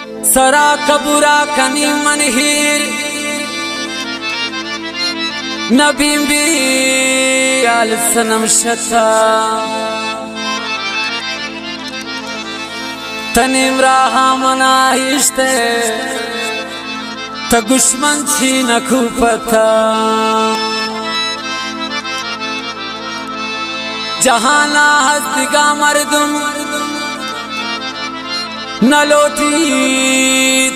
सरा कबूरा कनी मनहीर नबीम भी आल सनम शता तनिम राहा मना इश्ते त दुश्मन छी नखु पता जहाना हस्तिगा मर्दुम न लोटी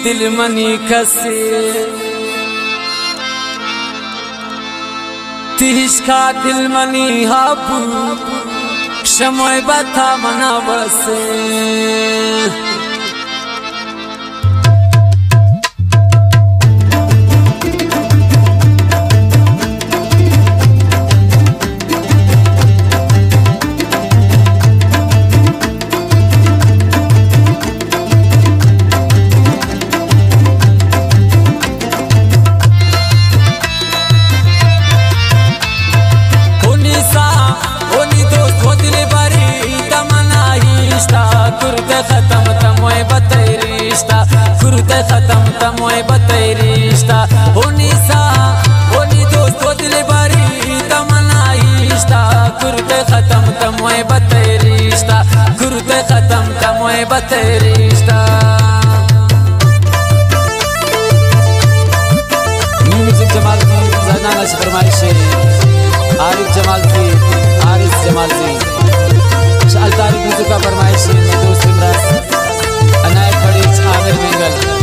दिल मनी कसे तिहिश्का दिल मनी हापू शमोय बता मना बसे खत्म तमोय बतैरिश्ता होनी सा होनी दोस्त हो दिल बारी तमनाइश्ता कुर्ते खत्म तमोय बतैरिश्ता कुर्ते खत्म तमोय बतैरिश्ता म्यूजिक जमाल की ज़नाना से फरमाइश है आरिफ जमाल की आरिफ जमाल की शालतारी म्यूजिक का फरमाइश है दोस्त इमरान अनायत फड़ीज आमिर मेंगल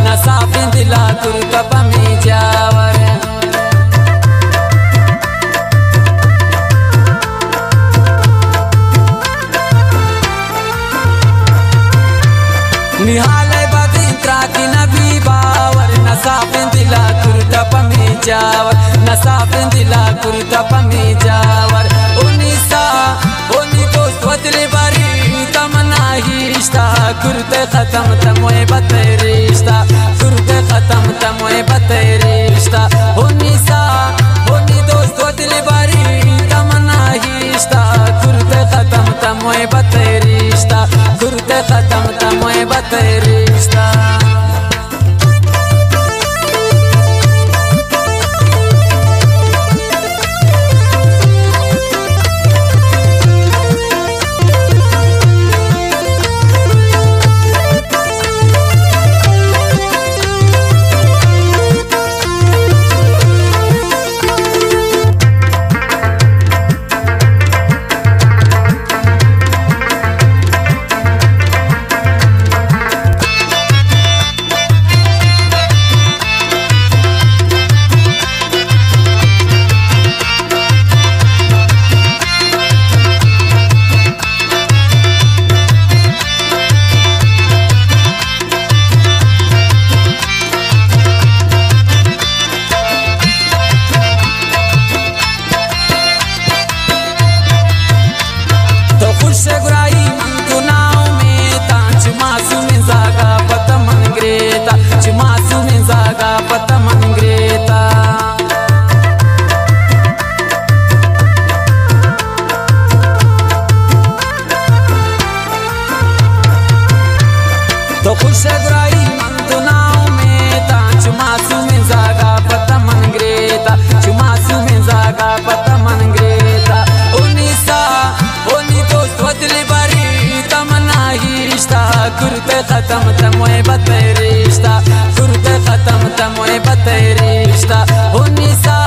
नसाफिन दिला कुर्ता पमी जावर निहाले बदिन त्राकी नबी बावर नसाफिन दिला कुर्ता पमी जावर नसाफिन दिला कुर्ता पमी जावर उनिसा उनी दोस्त वदले बारी तमना हिश्ता कुर्ते खत्म तमोय बतैरिश्ता कुर्ते खत्म तमोय बतैरिश्ता होनी सा होनी दोस्त हो दिल बारी तमना हिश्ता कुर्ते खत्म तमोय बतैरिश्ता कुर्ते खत्म तमोय बतैरिश्ता तो खुश गुराई मन दुनाओ में ता चुमासु में जागा पता मन ग्रेता चुमासु में जागा पता मन ग्रेता उनिसा उनी दोस्त वदले बारी तमना हिश्ता कुर्ते खत्म तमोय बतैरिश्ता कुर्ते खत्म तमोय बतैरिश्ता उनिसा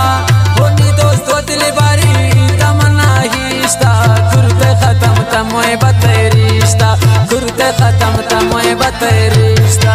उनी दोस्त वदले बारी तमना हिश्ता कुर्ते खत्म तमोय बतैरिश्ता कुर्ते खत्म तमोय बतैरिश्ता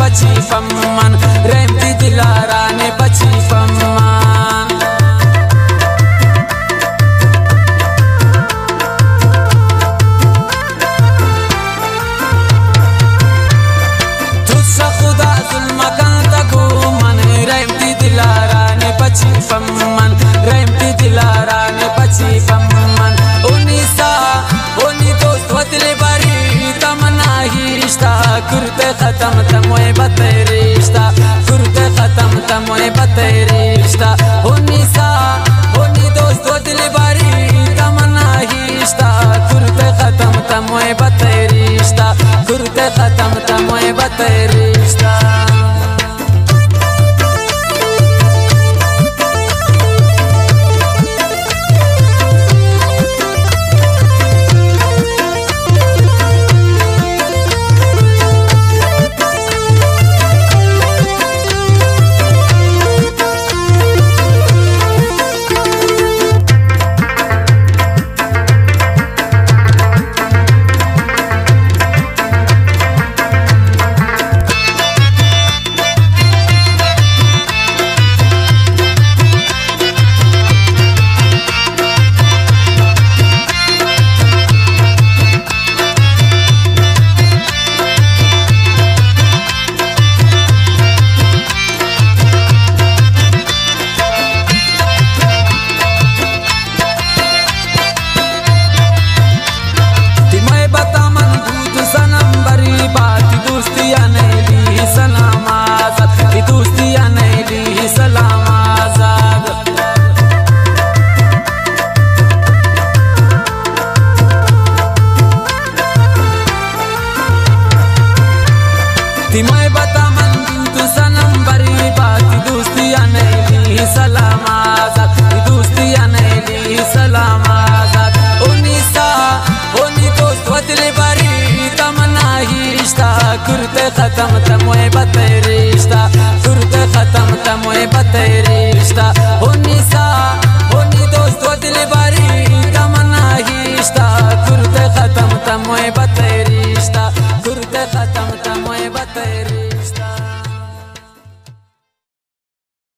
बची पम्मन रहमती दिलारा ने बची पम्मन तुझसे खुदा जुल्म करता घूमन रहमती दिलारा ने बची पम्मन रहमती दिलारा ने बची पम्मन उन्नीसा उन्नी दोस्त वतले बारी तमना हिश्ता कुर्ते खत्म तमोए बते रिश्ता कुर्ते खत्म तमोए बते रिश्ता उन्नीसा उन्नी दोस्त वतले बारी तमना हिश्ता कुर्ते खत्म तमोए बते रिश्ता कुर्ते खत्म तमोए बते रिश्ता मैं बता मन तू सनम बरी बात दोस्तिया नहीं ली सलाम आजाद दोस्तिया नहीं ली सलाम आजाद उन्नीसा उन्नी दोस्त वतले बारी तमना हिश्ता कुर्ते खत्म तमोए बते रिश्ता कुर्ते खत्म तमोए बते रिश्ता उन्नीसा उन्नी दोस्त वतले बारी तमना हिश्ता कुर्ते खत्म तमोए बते